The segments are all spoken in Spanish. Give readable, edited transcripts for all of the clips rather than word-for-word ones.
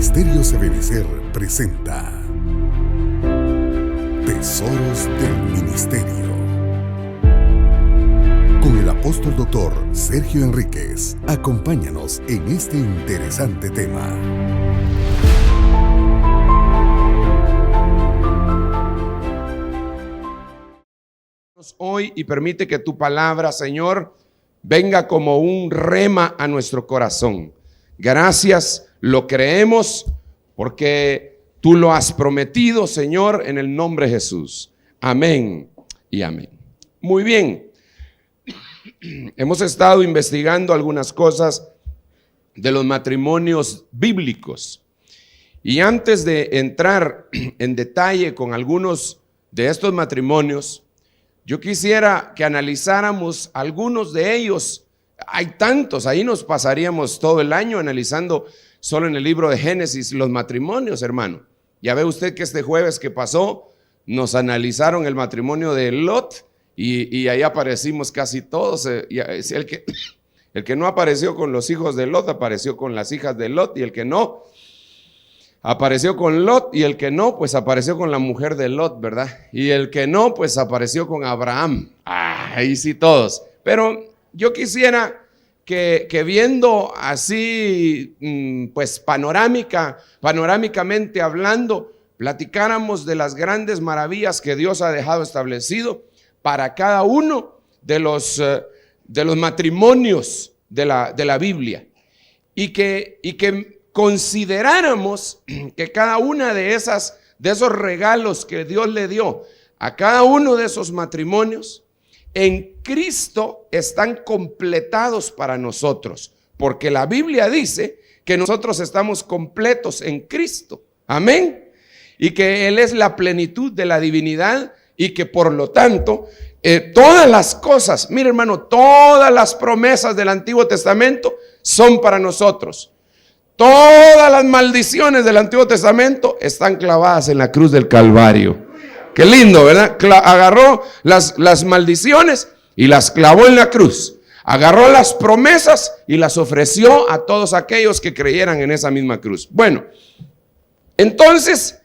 Ministerios Ebenecer presenta Tesoros del Ministerio, con el apóstol doctor Sergio Enríquez. Acompáñanos en este interesante tema. Hoy, y permite que tu palabra, Señor, venga como un rema a nuestro corazón. Gracias, lo creemos porque tú lo has prometido, Señor, en el nombre de Jesús. Amén y amén. Muy bien. Hemos estado investigando algunas cosas de los matrimonios bíblicos. Y antes de entrar en detalle con algunos de estos matrimonios, yo quisiera que analizáramos algunos de ellos. Hay tantos, ahí nos pasaríamos todo el año analizando solo en el libro de Génesis los matrimonios, hermano. Ya ve usted que este jueves que pasó nos analizaron el matrimonio de Lot y ahí aparecimos casi todos. El que no apareció con los hijos de Lot apareció con las hijas de Lot, y el que no apareció con Lot, y el que no, pues apareció con la mujer de Lot, ¿verdad? Y el que no, pues apareció con Abraham. Ahí sí todos. Pero yo quisiera que viendo así, pues panorámicamente hablando, platicáramos de las grandes maravillas que Dios ha dejado establecido para cada uno de los matrimonios de la Biblia. Y que consideráramos que cada una de esos regalos que Dios le dio a cada uno de esos matrimonios, en Cristo están completados para nosotros, porque la Biblia dice que nosotros estamos completos en Cristo. Amén. Y que Él es la plenitud de la divinidad, y que por lo tanto todas las cosas, mire hermano, todas las promesas del Antiguo Testamento son para nosotros. Todas las maldiciones del Antiguo Testamento están clavadas en la cruz del Calvario. Qué lindo, ¿verdad? Agarró las maldiciones y las clavó en la cruz. Agarró las promesas y las ofreció a todos aquellos que creyeran en esa misma cruz. Bueno, entonces,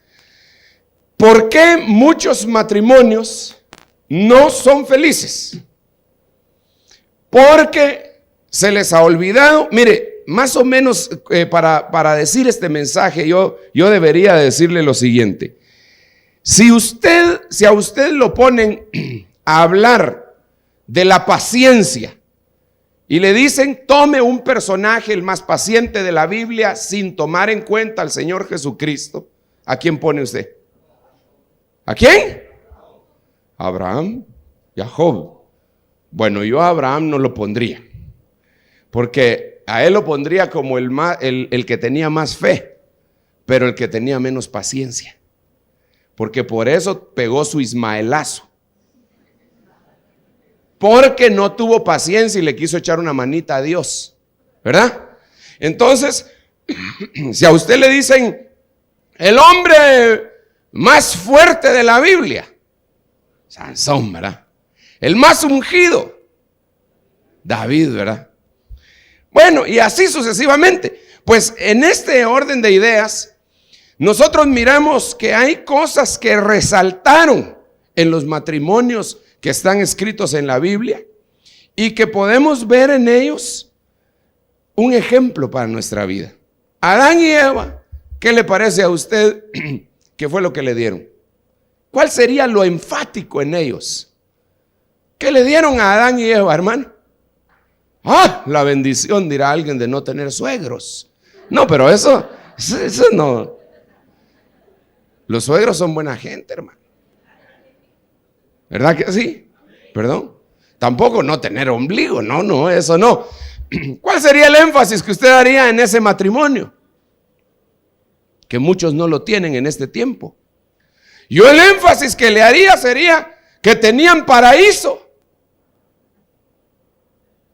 ¿por qué muchos matrimonios no son felices? Porque se les ha olvidado. Mire, más o menos para decir este mensaje, yo debería decirle lo siguiente. Si a usted lo ponen a hablar de la paciencia y le dicen tome un personaje el más paciente de la Biblia sin tomar en cuenta al Señor Jesucristo, ¿a quién pone usted? ¿A quién? ¿A Abraham y a Job? Bueno, yo a Abraham no lo pondría, porque a él lo pondría como el que tenía más fe, pero el que tenía menos paciencia. Porque por eso pegó su ismaelazo. Porque no tuvo paciencia y le quiso echar una manita a Dios, ¿verdad? Entonces, si a usted le dicen el hombre más fuerte de la Biblia, Sansón, ¿verdad? El más ungido, David, ¿verdad? Bueno, y así sucesivamente. Pues en este orden de ideas, nosotros miramos que hay cosas que resaltaron en los matrimonios que están escritos en la Biblia y que podemos ver en ellos un ejemplo para nuestra vida. Adán y Eva, ¿qué le parece a usted que fue lo que le dieron? ¿Cuál sería lo enfático en ellos? ¿Qué le dieron a Adán y Eva, hermano? La bendición, dirá alguien, de no tener suegros. No, pero eso no. Los suegros son buena gente, hermano. ¿Verdad que sí? Perdón. Tampoco no tener ombligo, no, eso no. ¿Cuál sería el énfasis que usted daría en ese matrimonio? Que muchos no lo tienen en este tiempo. Yo el énfasis que le haría sería que tenían paraíso.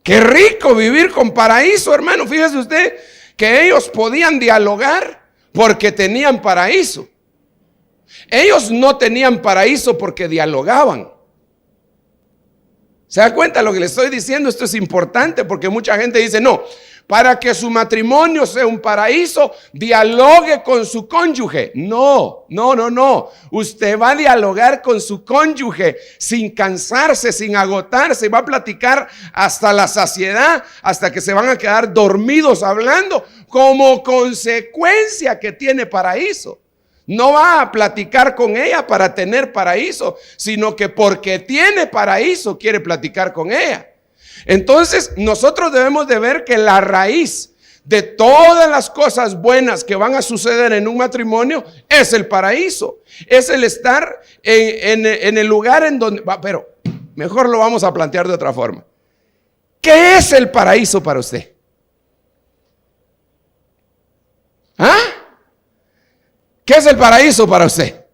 Qué rico vivir con paraíso, hermano. Fíjese usted que ellos podían dialogar porque tenían paraíso. Ellos no tenían paraíso porque dialogaban. ¿Se da cuenta de lo que le estoy diciendo? Esto es importante porque mucha gente dice, no, para que su matrimonio sea un paraíso, dialogue con su cónyuge. No. Usted va a dialogar con su cónyuge sin cansarse, sin agotarse. Va a platicar hasta la saciedad, hasta que se van a quedar dormidos hablando, como consecuencia que tiene paraíso. No va a platicar con ella para tener paraíso, sino que porque tiene paraíso quiere platicar con ella. Entonces nosotros debemos de ver que la raíz de todas las cosas buenas que van a suceder en un matrimonio es el paraíso. Es el estar en el lugar en donde... Pero mejor lo vamos a plantear de otra forma. ¿Qué es el paraíso para usted? ¿Ah? ¿Qué es el paraíso para usted?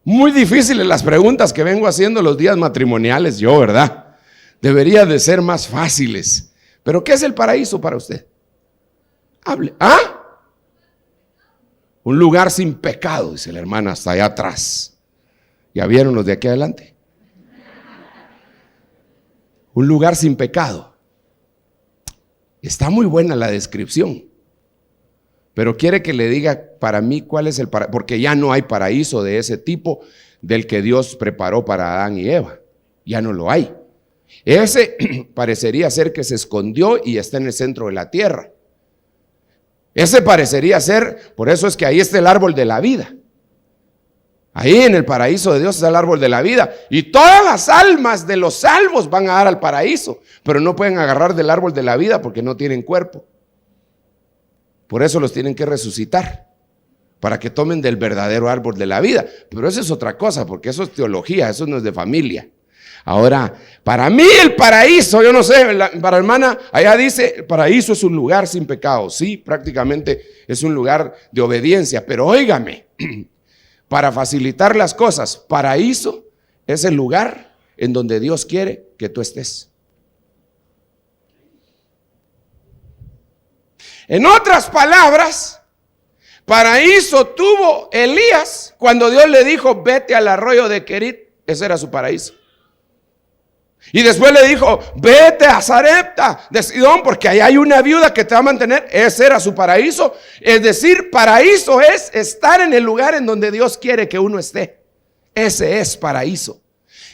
Muy difíciles las preguntas que vengo haciendo los días matrimoniales yo, ¿verdad? Debería de ser más fáciles. Pero ¿qué es el paraíso para usted? Hable. ¿Ah? Un lugar sin pecado, dice la hermana hasta allá atrás. ¿Ya vieron los de aquí adelante? Un lugar sin pecado. Está muy buena la descripción. Pero quiere que le diga para mí cuál es el paraíso, porque ya no hay paraíso de ese tipo del que Dios preparó para Adán y Eva. Ya no lo hay. Ese parecería ser que se escondió y está en el centro de la tierra. Ese parecería ser, por eso es que ahí está el árbol de la vida. Ahí en el paraíso de Dios está el árbol de la vida. Y todas las almas de los salvos van a dar al paraíso, pero no pueden agarrar del árbol de la vida porque no tienen cuerpo. Por eso los tienen que resucitar, para que tomen del verdadero árbol de la vida. Pero eso es otra cosa, porque eso es teología, eso no es de familia. Ahora, para mí el paraíso, yo no sé, para hermana, allá dice, el paraíso es un lugar sin pecado. Sí, prácticamente es un lugar de obediencia, pero óigame, para facilitar las cosas, paraíso es el lugar en donde Dios quiere que tú estés. En otras palabras, paraíso tuvo Elías cuando Dios le dijo, vete al arroyo de Querit. Ese era su paraíso. Y después le dijo, vete a Sarepta de Sidón, porque ahí hay una viuda que te va a mantener. Ese era su paraíso. Es decir, paraíso es estar en el lugar en donde Dios quiere que uno esté. Ese es paraíso.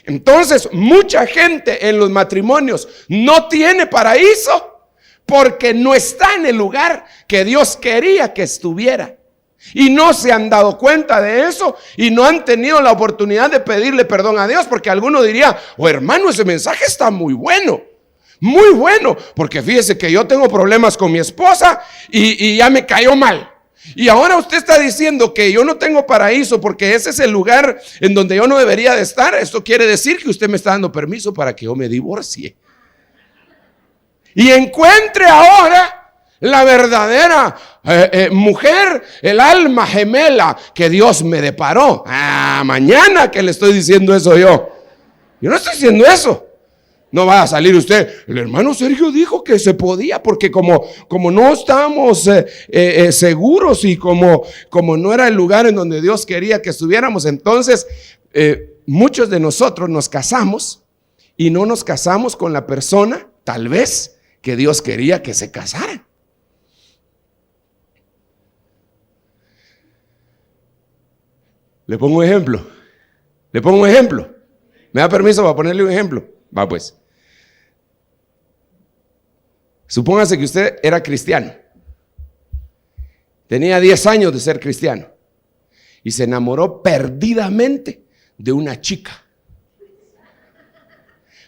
Entonces, mucha gente en los matrimonios no tiene paraíso porque no está en el lugar que Dios quería que estuviera. Y no se han dado cuenta de eso y no han tenido la oportunidad de pedirle perdón a Dios, porque alguno diría, oh hermano, ese mensaje está muy bueno, porque fíjese que yo tengo problemas con mi esposa y ya me cayó mal. Y ahora usted está diciendo que yo no tengo paraíso porque ese es el lugar en donde yo no debería de estar. Esto quiere decir que usted me está dando permiso para que yo me divorcie y encuentre ahora la verdadera mujer, el alma gemela que Dios me deparó. Mañana que le estoy diciendo eso yo. Yo no estoy diciendo eso. No va a salir usted, el hermano Sergio dijo que se podía, porque como no estábamos seguros y como no era el lugar en donde Dios quería que estuviéramos, entonces muchos de nosotros nos casamos y no nos casamos con la persona, tal vez, que Dios quería que se casaran. Le pongo un ejemplo. ¿Me da permiso para ponerle un ejemplo? Va pues. Supóngase que usted era cristiano. Tenía 10 años de ser cristiano. Y se enamoró perdidamente de una chica.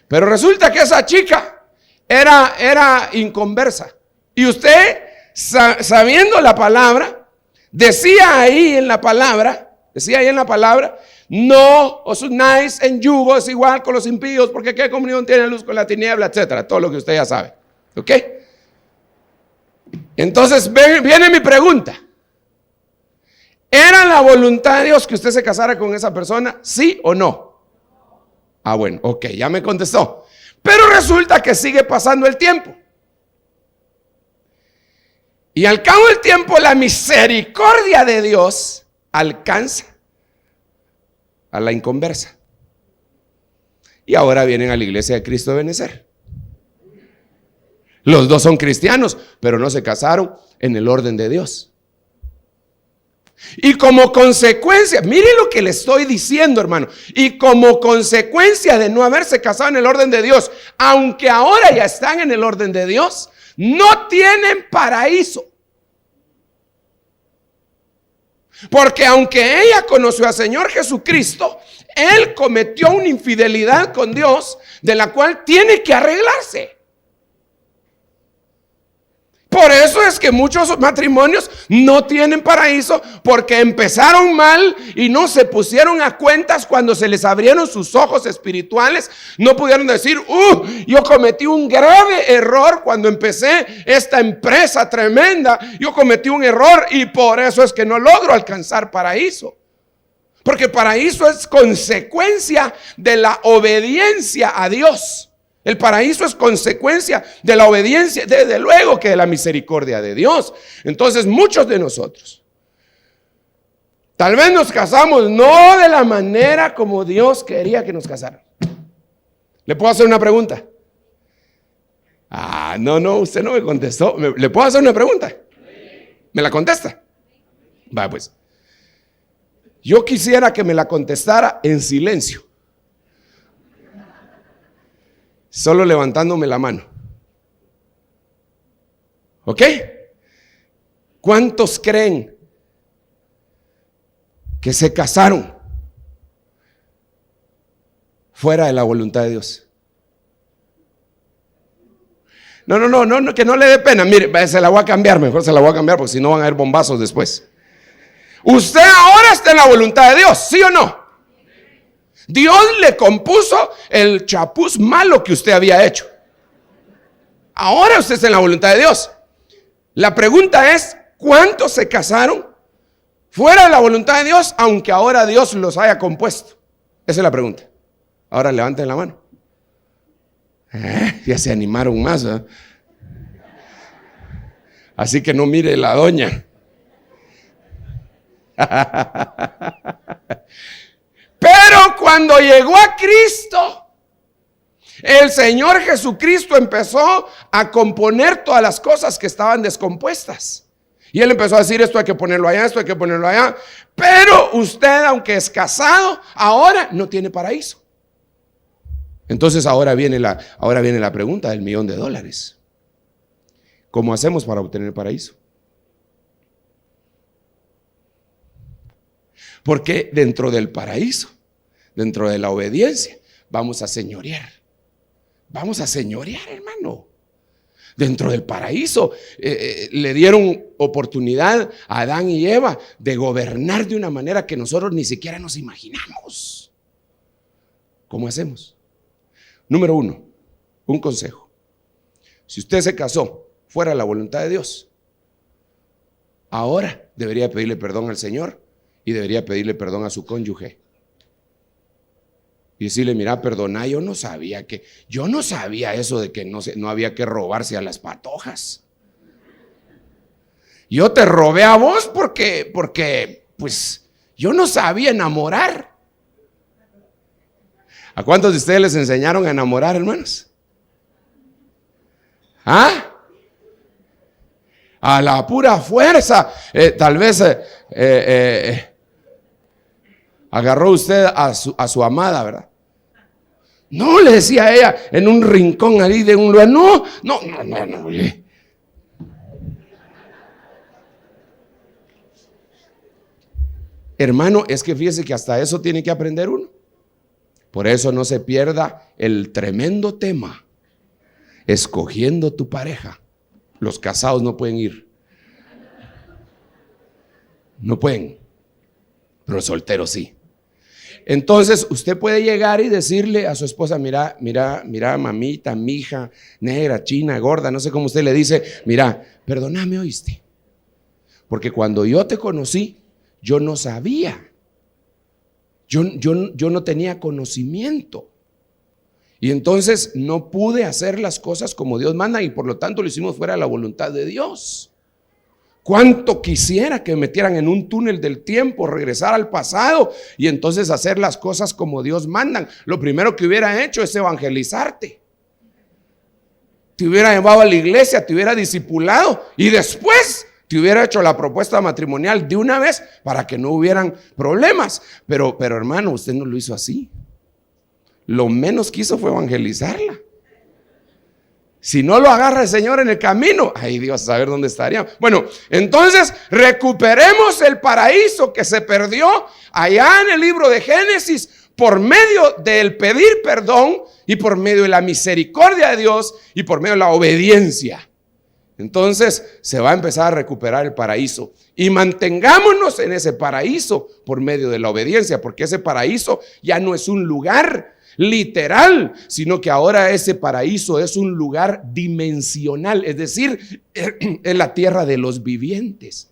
Pero resulta que esa chica era inconversa. Y usted, sabiendo la palabra, decía ahí en la palabra, no os unáis en yugo es igual con los impíos, porque qué comunión tiene la luz con la tiniebla, etcétera, todo lo que usted ya sabe. ¿Ok? Entonces viene mi pregunta. ¿Era la voluntad de Dios que usted se casara con esa persona? ¿Sí o no? Bueno, ok, ya me contestó. Pero resulta que sigue pasando el tiempo. Y al cabo del tiempo la misericordia de Dios alcanza a la inconversa. Y ahora vienen a la iglesia de Cristo de Benecer. Los dos son cristianos, pero no se casaron en el orden de Dios. Y como consecuencia, mire lo que le estoy diciendo, hermano. Y como consecuencia de no haberse casado en el orden de Dios, aunque ahora ya están en el orden de Dios, no tienen paraíso. Porque aunque ella conoció al Señor Jesucristo, él cometió una infidelidad con Dios de la cual tiene que arreglarse. Por eso es que muchos matrimonios no tienen paraíso, porque empezaron mal y no se pusieron a cuentas cuando se les abrieron sus ojos espirituales. No pudieron decir, yo cometí un grave error cuando empecé esta empresa tremenda. Yo cometí un error y por eso es que no logro alcanzar paraíso. Porque paraíso es consecuencia de la obediencia a Dios. El paraíso es consecuencia de la obediencia, desde luego que de la misericordia de Dios. Entonces muchos de nosotros tal vez nos casamos no de la manera como Dios quería que nos casaran. ¿Le puedo hacer una pregunta? No, usted no me contestó. ¿Le puedo hacer una pregunta? ¿Me la contesta? Va, pues. Yo quisiera que me la contestara en silencio, solo levantándome la mano. ¿Ok? ¿Cuántos creen que se casaron fuera de la voluntad de Dios? No, que no le dé pena. Mire, se la voy a cambiar, mejor se la voy a cambiar, porque si no van a haber bombazos después. Usted ahora está en la voluntad de Dios, ¿sí o no? Dios le compuso el chapuz malo que usted había hecho. Ahora usted está en la voluntad de Dios. La pregunta es, ¿cuántos se casaron fuera de la voluntad de Dios, aunque ahora Dios los haya compuesto? Esa es la pregunta. Ahora levanten la mano. Ya se animaron más, ¿eh? Así que no mire la doña. Pero cuando llegó a Cristo, el Señor Jesucristo empezó a componer todas las cosas que estaban descompuestas. Y Él empezó a decir, esto hay que ponerlo allá, esto hay que ponerlo allá. Pero usted, aunque es casado, ahora no tiene paraíso. Entonces ahora viene la pregunta del $1,000,000. ¿Cómo hacemos para obtener paraíso? Porque dentro del paraíso, dentro de la obediencia, vamos a señorear. Vamos a señorear, hermano. Dentro del paraíso le dieron oportunidad a Adán y Eva de gobernar de una manera que nosotros ni siquiera nos imaginamos. ¿Cómo hacemos? Número 1, un consejo. Si usted se casó fuera de la voluntad de Dios, ahora debería pedirle perdón al Señor y debería pedirle perdón a su cónyuge. Y decirle, mira, perdona, yo no sabía eso de que no había que robarse a las patojas. Yo te robé a vos porque pues yo no sabía enamorar. ¿A cuántos de ustedes les enseñaron a enamorar, hermanos? A la pura fuerza. Tal vez agarró usted a su amada, ¿verdad? No, le decía ella en un rincón ahí de un lugar. No. Hermano, es que fíjese que hasta eso tiene que aprender uno. Por eso no se pierda el tremendo tema, escogiendo tu pareja. Los casados no pueden ir. No pueden, pero los solteros sí. Entonces usted puede llegar y decirle a su esposa, mira, mamita, mija, negra, china, gorda, no sé cómo usted le dice, mira, perdóname, ¿oíste? Porque cuando yo te conocí, yo no sabía. Yo no tenía conocimiento. Y entonces no pude hacer las cosas como Dios manda y por lo tanto lo hicimos fuera de la voluntad de Dios. Cuánto quisiera que me metieran en un túnel del tiempo, regresar al pasado y entonces hacer las cosas como Dios mandan. Lo primero que hubiera hecho es evangelizarte. te hubiera llevado a la iglesia, te hubiera discipulado y después te hubiera hecho la propuesta matrimonial de una vez para que no hubieran problemas. Pero hermano, usted no lo hizo así. Lo menos que hizo fue evangelizarla. Si no lo agarra el Señor en el camino, ay Dios, a saber dónde estaríamos. Bueno, entonces recuperemos el paraíso que se perdió allá en el libro de Génesis por medio del pedir perdón y por medio de la misericordia de Dios y por medio de la obediencia. Entonces se va a empezar a recuperar el paraíso y mantengámonos en ese paraíso por medio de la obediencia, porque ese paraíso ya no es un lugar literal, sino que ahora ese paraíso es un lugar dimensional, es decir, es la tierra de los vivientes.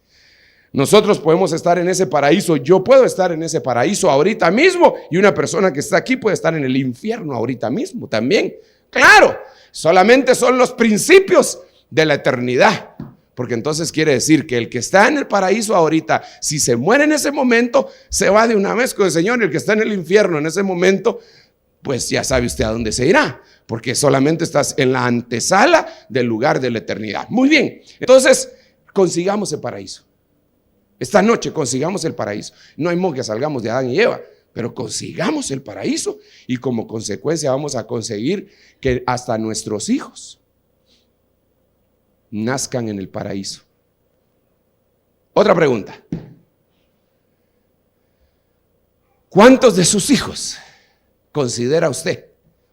Nosotros podemos estar en ese paraíso, yo puedo estar en ese paraíso ahorita mismo y una persona que está aquí puede estar en el infierno ahorita mismo también. Claro, solamente son los principios de la eternidad, porque entonces quiere decir que el que está en el paraíso ahorita, si se muere en ese momento, se va de una vez con el Señor, y el que está en el infierno en ese momento, pues ya sabe usted a dónde se irá, porque solamente estás en la antesala del lugar de la eternidad. Muy bien, entonces consigamos el paraíso. Esta noche consigamos el paraíso. No hay modo que salgamos de Adán y Eva, pero consigamos el paraíso y como consecuencia vamos a conseguir que hasta nuestros hijos nazcan en el paraíso. Otra pregunta. ¿Cuántos de sus hijos considera usted?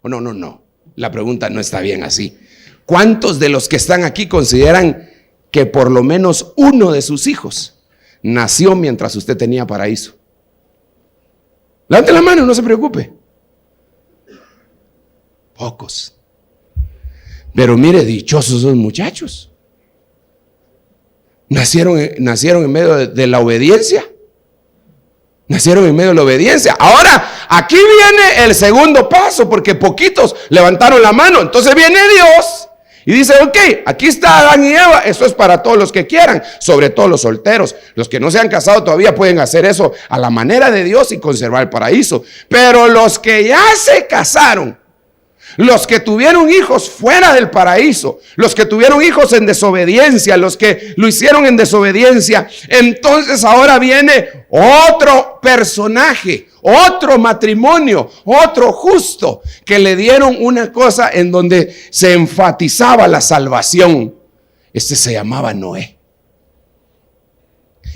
No, la pregunta no está bien así. ¿Cuántos de los que están aquí consideran que por lo menos uno de sus hijos nació mientras usted tenía paraíso? Levante la mano, no se preocupe. Pocos. Pero mire, dichosos esos muchachos. Nacieron en medio de la obediencia. Nacieron en medio de la obediencia. Ahora, aquí viene el segundo paso, porque poquitos levantaron la mano. Entonces viene Dios y dice, ok, aquí está Adán y Eva. Esto es para todos los que quieran, sobre todo los solteros. Los que no se han casado todavía pueden hacer eso a la manera de Dios y conservar el paraíso. Pero los que ya se casaron, los que tuvieron hijos fuera del paraíso, los que tuvieron hijos en desobediencia, los que lo hicieron en desobediencia, entonces ahora viene otro personaje, otro matrimonio, otro justo, que le dieron una cosa en donde se enfatizaba la salvación. Este se llamaba Noé.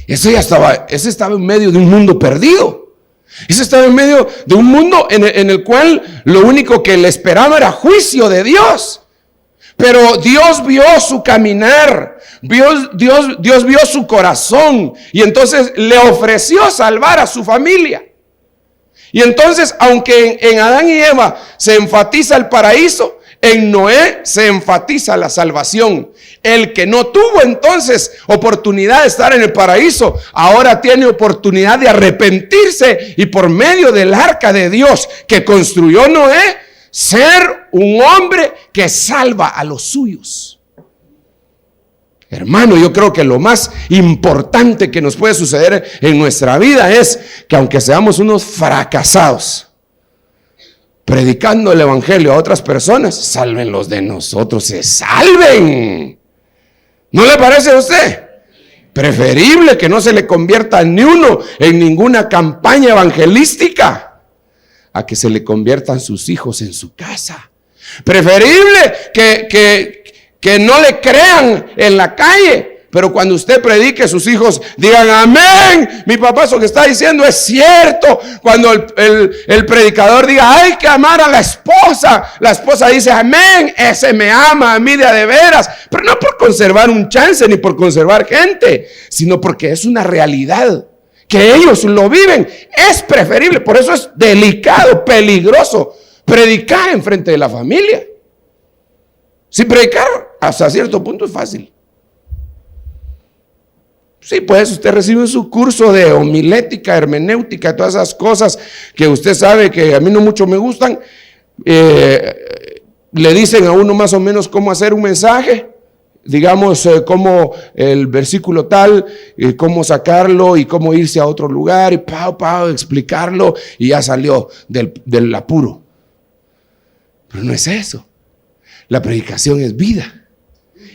Ese estaba en medio de un mundo perdido. Ese estaba en medio de un mundo en el cual lo único que le esperaba era juicio de Dios. Pero Dios vio su caminar, Dios vio su corazón y entonces le ofreció salvar a su familia. Y entonces, aunque en Adán y Eva se enfatiza el paraíso, en Noé se enfatiza la salvación. El que no tuvo entonces oportunidad de estar en el paraíso, ahora tiene oportunidad de arrepentirse y por medio del arca de Dios que construyó Noé, ser un hombre que salva a los suyos. Hermano, yo creo que lo más importante que nos puede suceder en nuestra vida es que aunque seamos unos fracasados, predicando el evangelio a otras personas, sálvenlos de nosotros, se salven. ¿No le parece a usted? Preferible que no se le convierta ni uno en ninguna campaña evangelística a que se le conviertan sus hijos en su casa. Preferible que no le crean en la calle, pero cuando usted predique, sus hijos digan amén. Mi papá, eso que está diciendo es cierto. Cuando el predicador diga hay que amar a la esposa dice amén, ese me ama a mí de veras. Pero no por conservar un chance ni por conservar gente, sino porque es una realidad que ellos lo viven. Es preferible, por eso es delicado, peligroso predicar en frente de la familia. Si predicar hasta cierto punto es fácil. Sí, pues usted recibe su curso de homilética, hermenéutica, todas esas cosas que usted sabe que a mí no mucho me gustan. Le dicen a uno más o menos cómo hacer un mensaje, digamos, cómo el versículo tal, cómo sacarlo y cómo irse a otro lugar y explicarlo y ya salió del apuro. Pero no es eso. La predicación es vida.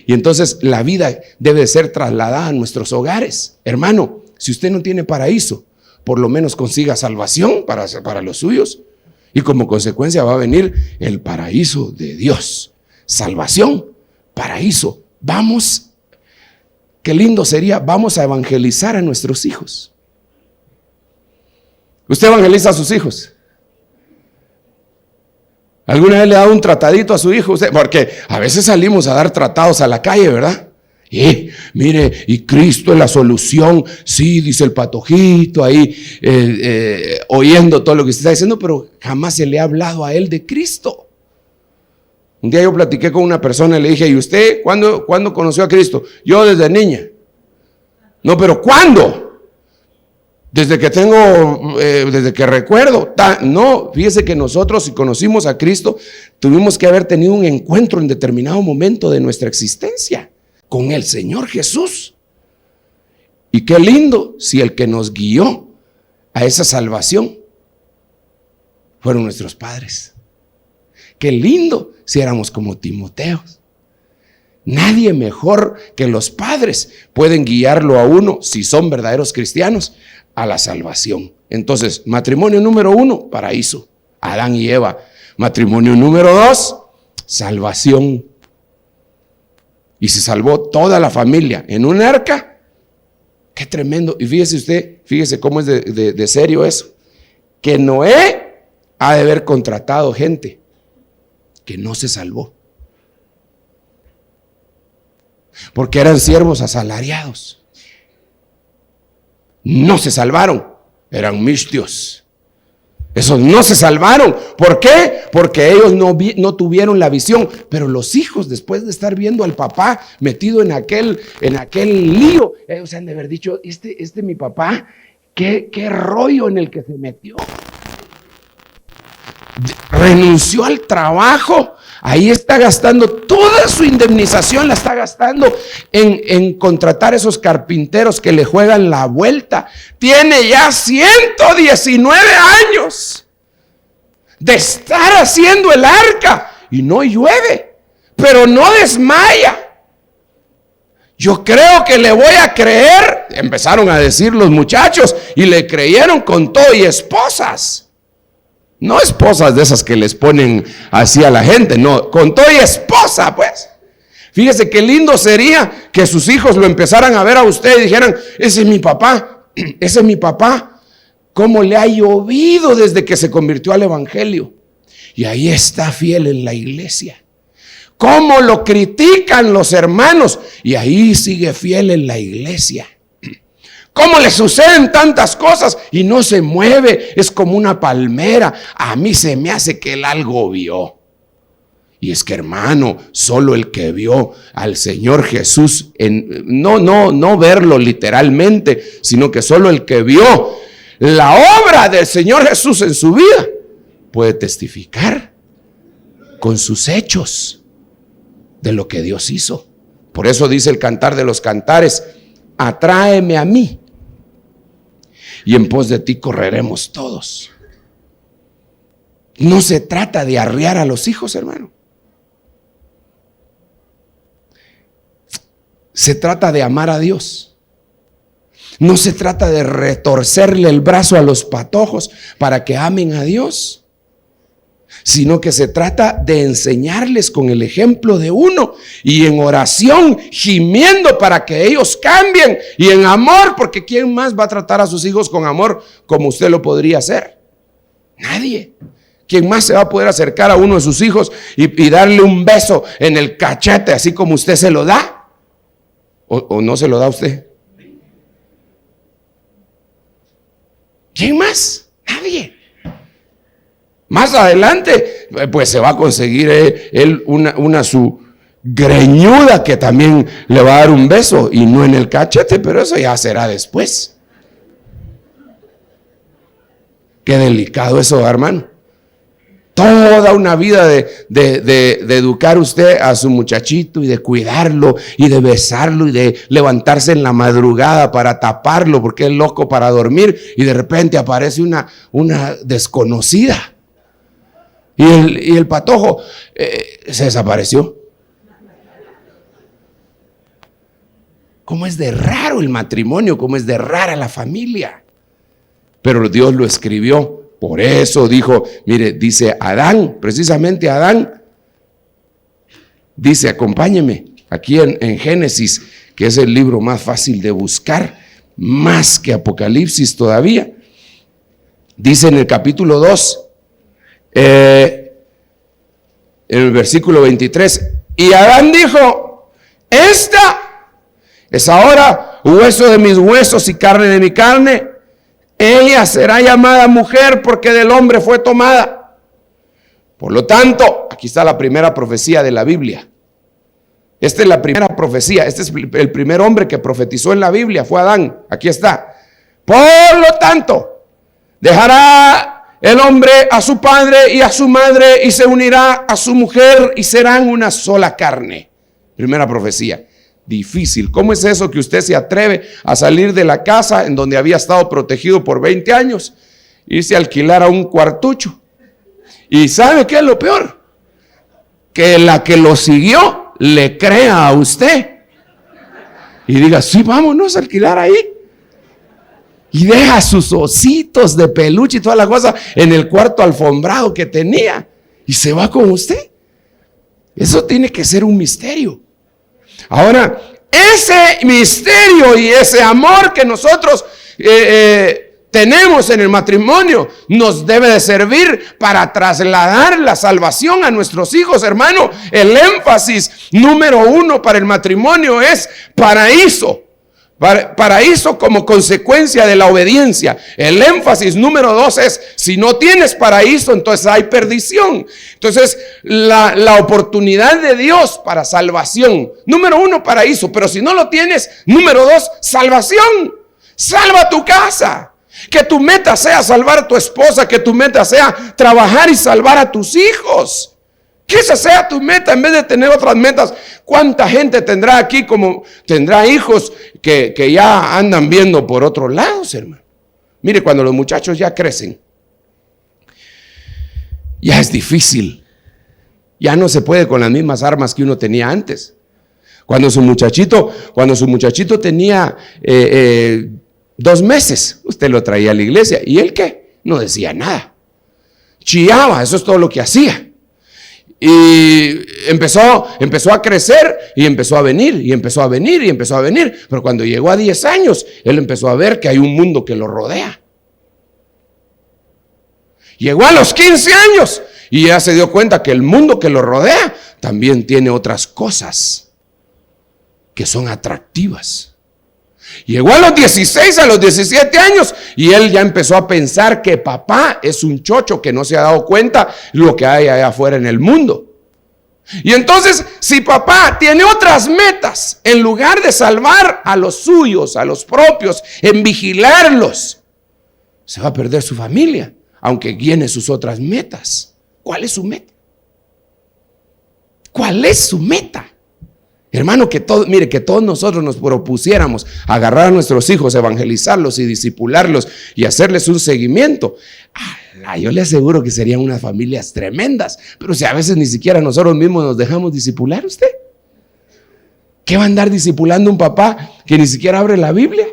Y entonces la vida debe ser trasladada a nuestros hogares. Hermano, si usted no tiene paraíso, por lo menos consiga salvación para los suyos. Y como consecuencia va a venir el paraíso de Dios. Salvación, paraíso. Vamos, qué lindo sería, vamos a evangelizar a nuestros hijos. ¿Usted evangeliza a sus hijos? ¿Alguna vez le ha dado un tratadito a su hijo? Porque a veces salimos a dar tratados a la calle, ¿verdad? Y mire, y Cristo es la solución. Sí, dice el patojito ahí, oyendo todo lo que usted está diciendo, pero jamás se le ha hablado a él de Cristo. Un día yo platiqué con una persona y le dije, ¿y usted cuándo conoció a Cristo? Yo desde niña. No, pero ¿cuándo? Desde que recuerdo. No, fíjese que nosotros, si conocimos a Cristo, tuvimos que haber tenido un encuentro en determinado momento de nuestra existencia con el Señor Jesús. Y qué lindo si el que nos guió a esa salvación fueron nuestros padres. Qué lindo si éramos como Timoteo. Nadie mejor que los padres pueden guiarlo a uno, si son verdaderos cristianos, a la salvación. Entonces, matrimonio número 1, paraíso, Adán y Eva. Matrimonio número 2, salvación. Y se salvó toda la familia en un arca. Qué tremendo. Y fíjese cómo es de serio eso. Que Noé ha de haber contratado gente que no se salvó. Porque eran siervos asalariados. No se salvaron, eran mistios. Esos no se salvaron. ¿Por qué? Porque ellos no tuvieron la visión. Pero los hijos, después de estar viendo al papá metido en aquel lío, ellos han de haber dicho, mi papá, qué rollo en el que se metió. Renunció al trabajo. Ahí está gastando toda su indemnización, la está gastando en contratar esos carpinteros que le juegan la vuelta. Tiene ya 119 años de estar haciendo el arca y no llueve, pero no desmaya. Yo creo que le voy a creer, empezaron a decir los muchachos, y le creyeron con todo y esposas. No esposas de esas que les ponen así a la gente, no, con todo y esposa, pues. Fíjese qué lindo sería que sus hijos lo empezaran a ver a usted y dijeran, ese es mi papá, ese es mi papá. Cómo le ha llovido desde que se convirtió al evangelio. Y ahí está fiel en la iglesia. Cómo lo critican los hermanos y ahí sigue fiel en la iglesia. ¿Cómo le suceden tantas cosas y no se mueve? Es como una palmera. A mí se me hace que él algo vio. Y es que, hermano, solo el que vio al Señor Jesús, no verlo literalmente, sino que solo el que vio la obra del Señor Jesús en su vida, puede testificar con sus hechos de lo que Dios hizo. Por eso dice el Cantar de los Cantares, atráeme a mí y en pos de ti correremos todos. No se trata de arrear a los hijos, hermano. Se trata de amar a Dios. No se trata de retorcerle el brazo a los patojos para que amen a Dios, sino que se trata de enseñarles con el ejemplo de uno y en oración, gimiendo para que ellos cambien, y en amor, porque ¿quién más va a tratar a sus hijos con amor como usted lo podría hacer? Nadie. ¿Quién más se va a poder acercar a uno de sus hijos y darle un beso en el cachete así como usted se lo da? ¿O no se lo da a usted? ¿Quién más? Nadie. Más adelante, pues se va a conseguir él una su greñuda que también le va a dar un beso, y no en el cachete, pero eso ya será después. Qué delicado eso, hermano. Toda una vida de educar usted a su muchachito y de cuidarlo y de besarlo y de levantarse en la madrugada para taparlo porque es loco para dormir, y de repente aparece una desconocida. Y el patojo se desapareció. ¿Cómo es de raro el matrimonio? ¿Cómo es de rara la familia? Pero Dios lo escribió. Por eso dijo, mire, dice Adán, precisamente Adán, dice, acompáñeme, aquí en Génesis, que es el libro más fácil de buscar, más que Apocalipsis todavía. Dice en el capítulo 2, en el versículo 23, y Adán dijo, esta es ahora hueso de mis huesos y carne de mi carne. Ella será llamada mujer porque del hombre fue tomada. Por lo tanto, aquí está la primera profecía de la Biblia. Esta es la primera profecía. Este es el primer hombre que profetizó en la Biblia. Fue Adán. Aquí está. Por lo tanto, dejará el hombre a su padre y a su madre y se unirá a su mujer y serán una sola carne. Primera profecía. Difícil. ¿Cómo es eso que usted se atreve a salir de la casa en donde había estado protegido por 20 años, irse a alquilar a un cuartucho? ¿Y sabe qué es lo peor? Que la que lo siguió le crea a usted y diga, sí, vámonos a alquilar ahí. Y deja sus ositos de peluche y toda la cosa en el cuarto alfombrado que tenía y se va con usted. Eso tiene que ser un misterio. Ahora, ese misterio y ese amor que nosotros tenemos en el matrimonio nos debe de servir para trasladar la salvación a nuestros hijos, hermano. El énfasis número 1 para el matrimonio es paraíso. Paraíso como consecuencia de la obediencia. El énfasis número 2 es, si no tienes paraíso, entonces hay perdición. Entonces, la oportunidad de Dios para salvación. Número 1, paraíso. Pero si no lo tienes, número 2, salvación. Salva tu casa. Que tu meta sea salvar a tu esposa. Que tu meta sea trabajar y salvar a tus hijos. Que esa sea tu meta en vez de tener otras metas. ¿Cuánta gente tendrá aquí como tendrá hijos que ya andan viendo por otros lados, hermano? Mire, cuando los muchachos ya crecen, ya es difícil. Ya no se puede con las mismas armas que uno tenía antes. Cuando su muchachito tenía 2 meses, usted lo traía a la iglesia. ¿Y él qué? No decía nada. Chillaba, eso es todo lo que hacía. Y empezó a crecer y empezó a venir y empezó a venir y empezó a venir. Pero cuando llegó a 10 años, él empezó a ver que hay un mundo que lo rodea. Llegó a los 15 años y ya se dio cuenta que el mundo que lo rodea también tiene otras cosas que son atractivas. Llegó a los 16, a los 17 años y él ya empezó a pensar que papá es un chocho que no se ha dado cuenta lo que hay allá afuera en el mundo. Y entonces, si papá tiene otras metas, en lugar de salvar a los suyos, a los propios, en vigilarlos, se va a perder su familia, aunque tiene sus otras metas. ¿Cuál es su meta? ¿Cuál es su meta? Hermano, que todos nosotros nos propusiéramos agarrar a nuestros hijos, evangelizarlos y discipularlos y hacerles un seguimiento. Yo le aseguro que serían unas familias tremendas. Pero si a veces ni siquiera nosotros mismos nos dejamos discipular, ¿usted? ¿Qué va a andar discipulando un papá que ni siquiera abre la Biblia?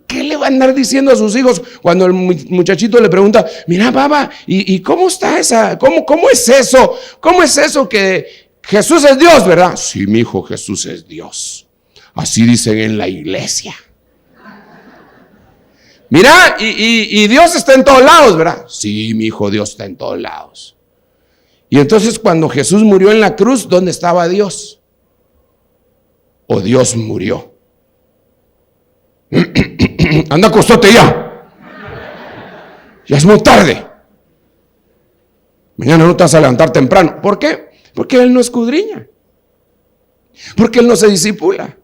¿Qué le va a andar diciendo a sus hijos cuando el muchachito le pregunta, mira papá, ¿y cómo está esa? ¿Cómo es eso? ¿Cómo es eso que Jesús es Dios, verdad? Sí, mi hijo, Jesús es Dios. Así dicen en la iglesia. Mira, y Dios está en todos lados, ¿verdad? Sí, mi hijo, Dios está en todos lados. Y entonces cuando Jesús murió en la cruz, ¿dónde estaba Dios? ¿O Dios murió? Anda, acostate ya. Ya es muy tarde. Mañana no te vas a levantar temprano. ¿Por qué? Porque Él no escudriña. Porque Él no se disipula.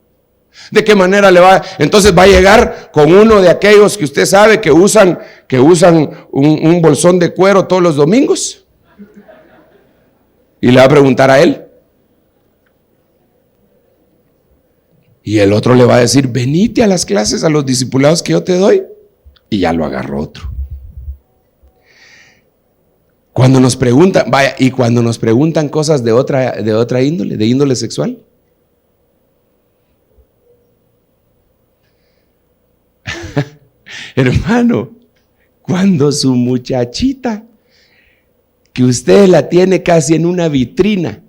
¿De qué manera le va? Entonces va a llegar con uno de aquellos que usted sabe que usan un bolsón de cuero todos los domingos. Y le va a preguntar a él. Y el otro le va a decir, venite a las clases, a los discipulados que yo te doy. Y ya lo agarró otro. Cuando nos preguntan, vaya, y cuando nos preguntan cosas de otra índole, de índole sexual. Hermano, cuando su muchachita, que usted la tiene casi en una vitrina,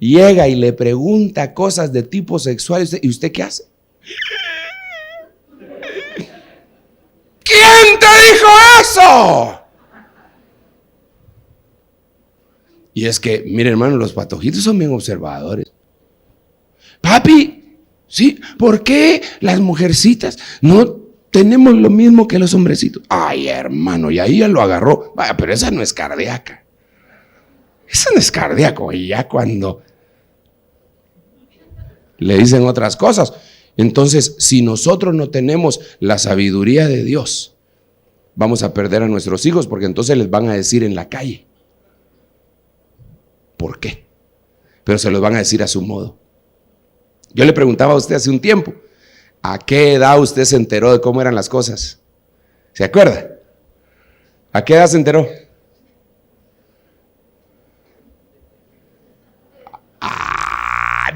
llega y le pregunta cosas de tipo sexual, ¿y usted qué hace? ¿Quién te dijo eso? Y es que, mire hermano, los patojitos son bien observadores. Papi, ¿sí? ¿Por qué las mujercitas no tenemos lo mismo que los hombrecitos? Ay, hermano, y ahí ya lo agarró. Vaya, pero esa no es cardíaca. Esa no es cardíaco. Y ya cuando le dicen otras cosas. Entonces, si nosotros no tenemos la sabiduría de Dios, vamos a perder a nuestros hijos, porque entonces les van a decir en la calle. ¿Por qué? Pero se los van a decir a su modo. Yo le preguntaba a usted hace un tiempo, ¿a qué edad usted se enteró de cómo eran las cosas? ¿Se acuerda? ¿A qué edad se enteró?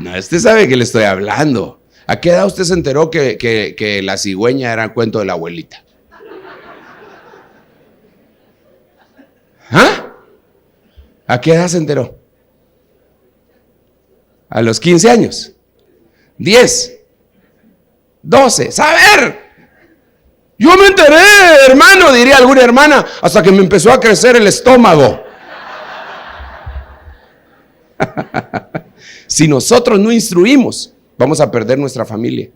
No, usted sabe que le estoy hablando. ¿A qué edad usted se enteró que la cigüeña era el cuento de la abuelita? ¿Ah? ¿A qué edad se enteró? A los 15 años, 10, 12, saber. Yo me enteré, hermano, diría alguna hermana, hasta que me empezó a crecer el estómago. Si nosotros no instruimos, vamos a perder nuestra familia.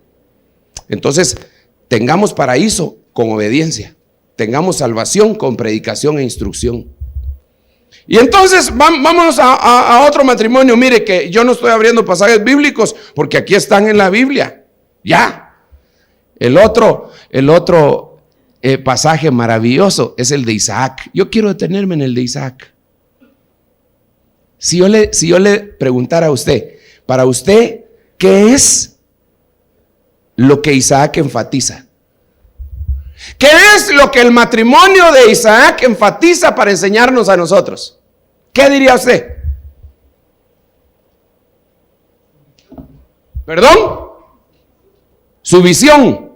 Entonces, tengamos paraíso con obediencia, tengamos salvación con predicación e instrucción. Y entonces vámonos a otro matrimonio. Mire que yo no estoy abriendo pasajes bíblicos porque aquí están en la Biblia. Ya. El otro pasaje maravilloso es el de Isaac. Yo quiero detenerme en el de Isaac. Si yo le preguntara a usted, para usted, ¿qué es lo que Isaac enfatiza? ¿Qué es lo que el matrimonio de Isaac enfatiza para enseñarnos a nosotros? ¿Qué diría usted? ¿Perdón? Su visión.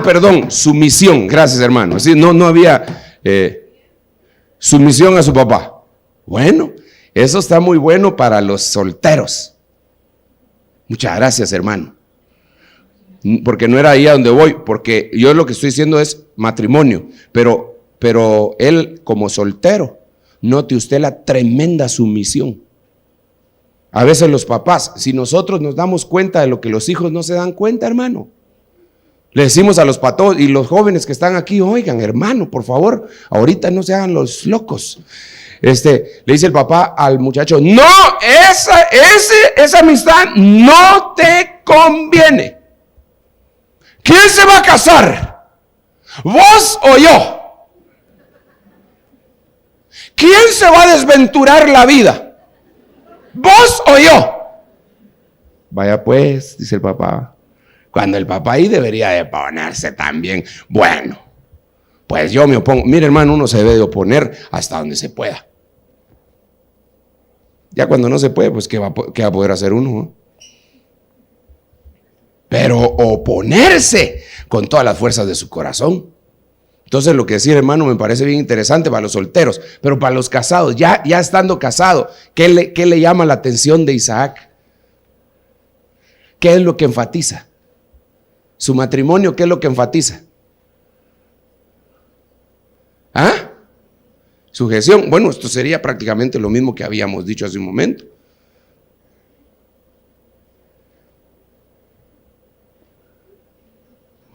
Perdón, sumisión. Gracias, hermano. Así no había sumisión a su papá. Bueno, eso está muy bueno para los solteros. Muchas gracias, hermano. Porque no era ahí a donde voy, porque yo lo que estoy diciendo es matrimonio, pero él como soltero, note usted la tremenda sumisión. A veces los papás, si nosotros nos damos cuenta de lo que los hijos no se dan cuenta, hermano, le decimos a los patos y los jóvenes que están aquí, oigan, hermano, por favor, ahorita no se hagan los locos. Le dice el papá al muchacho, no, esa amistad no te conviene. ¿Quién se va a casar? ¿Vos o yo? ¿Quién se va a desventurar la vida? ¿Vos o yo? Vaya pues, dice el papá. Cuando el papá ahí debería de ponerse también. Bueno, pues yo me opongo. Mire, hermano, uno se debe de oponer hasta donde se pueda. Ya cuando no se puede, pues ¿qué va a poder hacer uno? ¿No? Pero oponerse con todas las fuerzas de su corazón. Entonces lo que decía, hermano, me parece bien interesante para los solteros, pero para los casados, ya estando casado, ¿qué le llama la atención de Isaac? ¿Qué es lo que enfatiza? Su matrimonio, ¿qué es lo que enfatiza? ¿Ah? Sujeción. Bueno, esto sería prácticamente lo mismo que habíamos dicho hace un momento.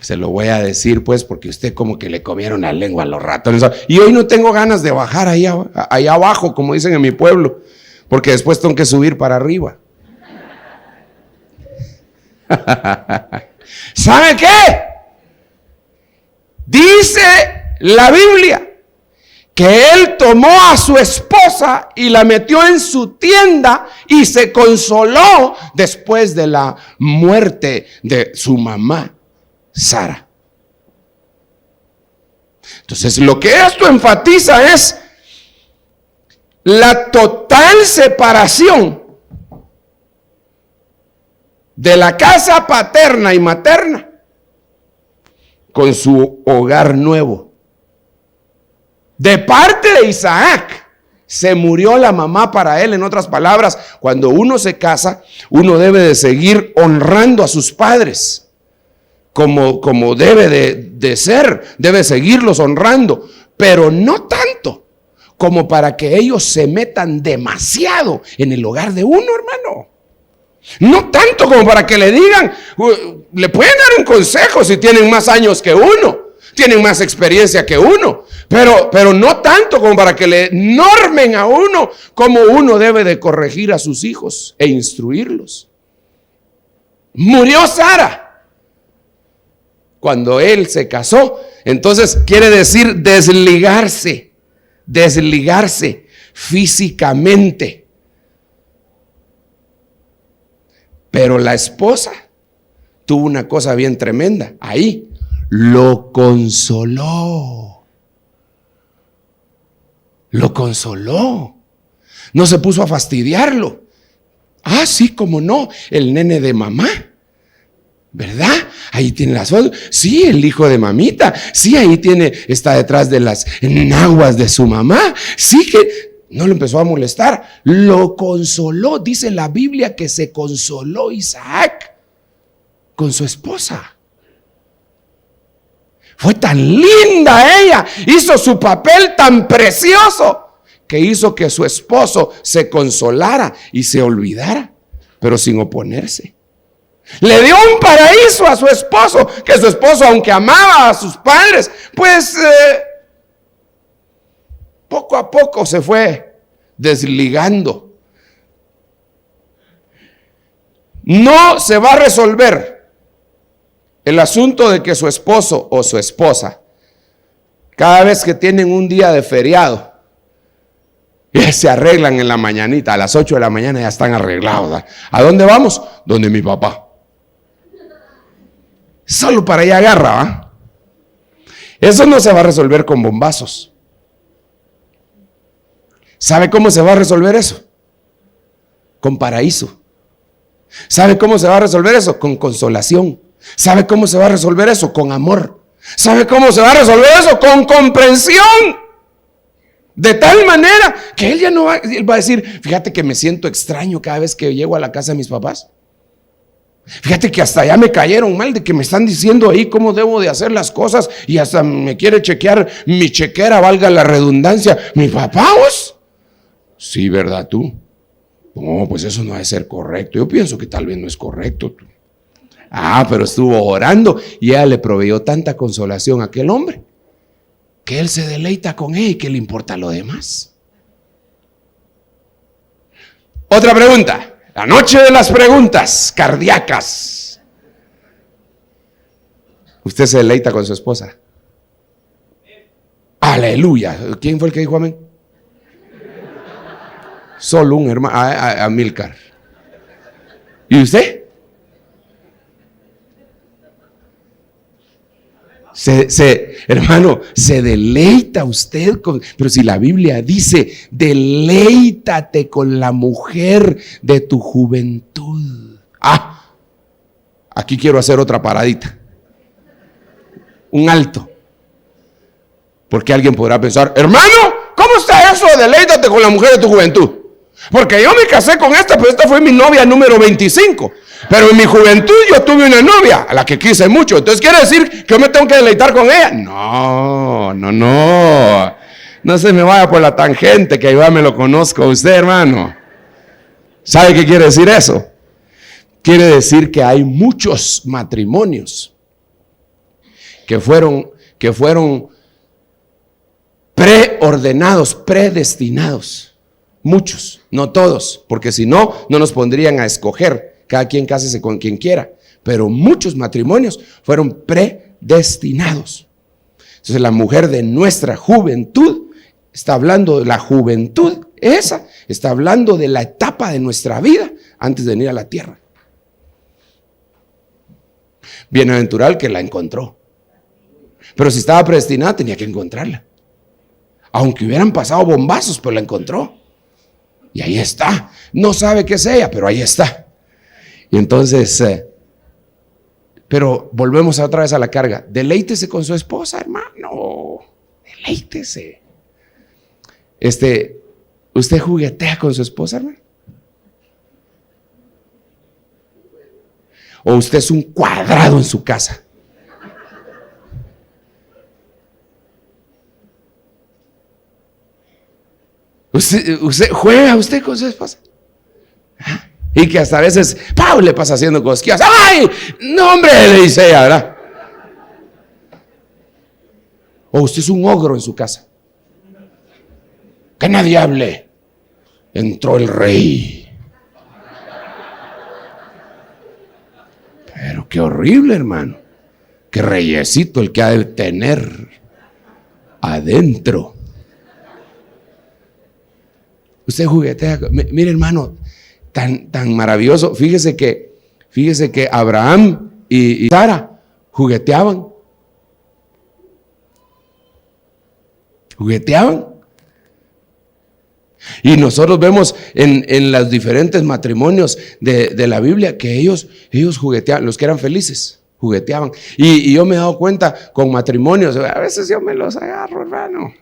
Se lo voy a decir pues porque usted como que le comieron la lengua a los ratones. Y hoy no tengo ganas de bajar allá abajo, como dicen en mi pueblo, porque después tengo que subir para arriba. ¿Sabe qué? Dice la Biblia que él tomó a su esposa y la metió en su tienda y se consoló después de la muerte de su mamá, Sara. Entonces, lo que esto enfatiza es la total separación de la casa paterna y materna con su hogar nuevo. De parte de Isaac, se murió la mamá para él. En otras palabras, cuando uno se casa, uno debe de seguir honrando a sus padres, como debe de ser, debe seguirlos honrando, pero no tanto como para que ellos se metan demasiado en el hogar de uno, hermano. No tanto como para que le digan, le pueden dar un consejo si tienen más años que uno, tienen más experiencia que uno, pero no tanto como para que le normen a uno cómo uno debe de corregir a sus hijos e instruirlos. Murió Sara cuando él se casó. Entonces quiere decir desligarse físicamente. Pero la esposa tuvo una cosa bien tremenda. Ahí lo consoló. Lo consoló. No se puso a fastidiarlo. Ah, sí, cómo no, el nene de mamá, ¿verdad? Ahí tiene las fotos. Sí, el hijo de mamita. Sí, ahí está detrás de las naguas de su mamá. Sí, que no lo empezó a molestar. Lo consoló. Dice la Biblia que se consoló Isaac con su esposa. Fue tan linda ella. Hizo su papel tan precioso que hizo que su esposo se consolara y se olvidara, pero sin oponerse. Le dio un paraíso a su esposo, que su esposo, aunque amaba a sus padres, pues poco a poco se fue desligando. No se va a resolver el asunto de que su esposo o su esposa, cada vez que tienen un día de feriado, se arreglan en la mañanita, a las 8 de la mañana ya están arreglados, ¿verdad? ¿A dónde vamos? Donde mi papá. Solo para allá agarra, ¿va? Eso no se va a resolver con bombazos. ¿Sabe cómo se va a resolver eso? Con paraíso. ¿Sabe cómo se va a resolver eso? Con consolación. ¿Sabe cómo se va a resolver eso? Con amor. ¿Sabe cómo se va a resolver eso? Con comprensión. De tal manera que él ya no va, él va a decir, fíjate que me siento extraño cada vez que llego a la casa de mis papás. Fíjate que hasta ya me cayeron mal de que me están diciendo ahí cómo debo de hacer las cosas y hasta me quiere chequear mi chequera, valga la redundancia. ¿Mi papá vos? Sí, ¿verdad tú? No, pues eso no debe ser correcto. Yo pienso que tal vez no es correcto. Ah, pero estuvo orando y ella le proveyó tanta consolación a aquel hombre que él se deleita con ella y que le importa lo demás. Otra pregunta. La noche de las preguntas cardíacas. ¿Usted se deleita con su esposa? Aleluya. ¿Quién fue el que dijo amén? Solo un hermano, Amílcar. ¿Y usted? Hermano, se deleita usted con, pero si la Biblia dice, deleítate con la mujer de tu juventud. Aquí quiero hacer otra paradita. Un alto. Porque alguien podrá pensar, hermano, ¿cómo está eso de deleítate con la mujer de tu juventud? Porque yo me casé con esta, pero esta fue mi novia número 25. Pero en mi juventud yo tuve una novia a la que quise mucho. Entonces quiere decir que yo me tengo que deleitar con ella. No se me vaya por la tangente, que yo me lo conozco a usted, hermano. ¿Sabe qué quiere decir eso? Quiere decir que hay muchos matrimonios que fueron preordenados, predestinados. Muchos, no todos, porque si no, no nos pondrían a escoger. Cada quien cásese con quien quiera. Pero muchos matrimonios fueron predestinados. Entonces la mujer de nuestra juventud, está hablando de la juventud esa, está hablando de la etapa de nuestra vida antes de venir a la tierra. Bienaventurado el que la encontró. Pero si estaba predestinada, tenía que encontrarla. Aunque hubieran pasado bombazos, pero la encontró. Y ahí está. No sabe qué es ella, pero ahí está. Y entonces, pero volvemos otra vez a la carga. Deleítese con su esposa, hermano. Deleítese. ¿Usted juguetea con su esposa, hermano? ¿O usted es un cuadrado en su casa? ¿Usted juega usted con su esposa? Y que hasta a veces, ¡pau!, le pasa haciendo cosquillas. ¡Ay! No, hombre, le dice ella, ¿verdad? O usted es un ogro en su casa. Que nadie hable. Entró el rey. Pero qué horrible, hermano. Qué reyesito el que ha de tener adentro. Usted juguetea. Mire, hermano, tan maravilloso. Fíjese que Abraham y Sara jugueteaban. Y nosotros vemos en los diferentes matrimonios de la Biblia que ellos jugueteaban, los que eran felices, jugueteaban. Y yo me he dado cuenta con matrimonios, a veces yo me los agarro, hermano.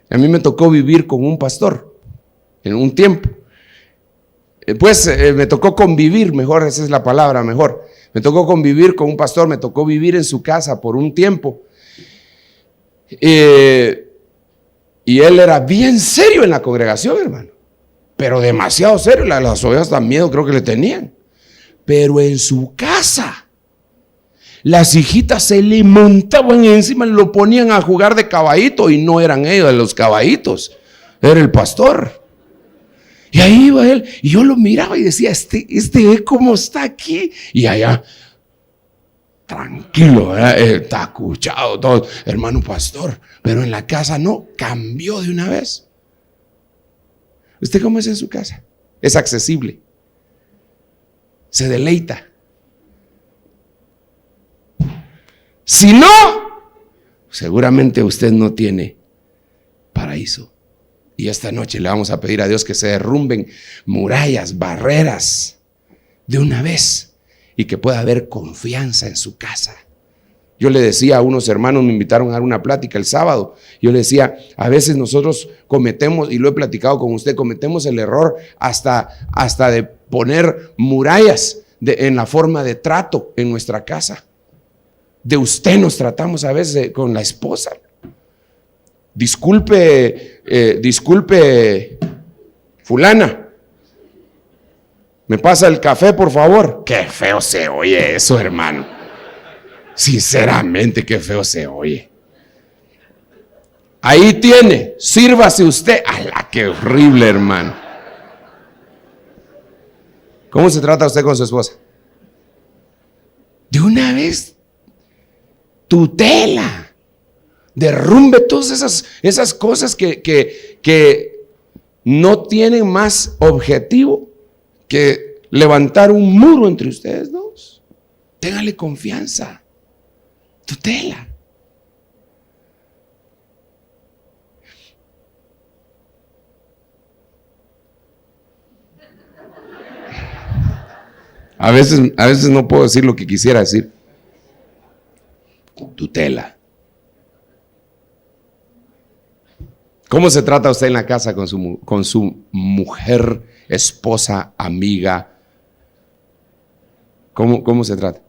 A mí me tocó vivir con un pastor en un tiempo. Me tocó convivir, mejor, esa es la palabra, mejor. Me tocó convivir con un pastor, me tocó vivir en su casa por un tiempo. Y él era bien serio en la congregación, hermano. Pero demasiado serio. Las ovejas dan miedo, creo que le tenían. Pero en su casa, las hijitas se le montaban encima, lo ponían a jugar de caballito. Y no eran ellos los caballitos, era el pastor. Y ahí iba él, y yo lo miraba y decía, ¿cómo está aquí? Y allá, tranquilo, está acuchado todo, hermano pastor. Pero en la casa no, cambió de una vez. ¿Usted cómo es en su casa? Es accesible, se deleita. Si no, seguramente usted no tiene paraíso. Y esta noche le vamos a pedir a Dios que se derrumben murallas, barreras de una vez y que pueda haber confianza en su casa. Yo le decía a unos hermanos, me invitaron a dar una plática el sábado. Yo le decía, a veces nosotros cometemos, y lo he platicado con usted, cometemos el error hasta de poner murallas en la forma de trato en nuestra casa. De usted nos tratamos a veces con la esposa. Disculpe, fulana, ¿me pasa el café, por favor? Qué feo se oye eso, hermano. Sinceramente, qué feo se oye. Ahí tiene, sírvase usted. ¡Ala, qué horrible, hermano! ¿Cómo se trata usted con su esposa? De una vez, tutela. Derrumbe todas esas cosas que no tienen más objetivo que levantar un muro entre ustedes dos. Téngale confianza, tutela. A veces no puedo decir lo que quisiera decir. Tutela. ¿Cómo se trata usted en la casa con su mujer, esposa, amiga? ¿Cómo se trata?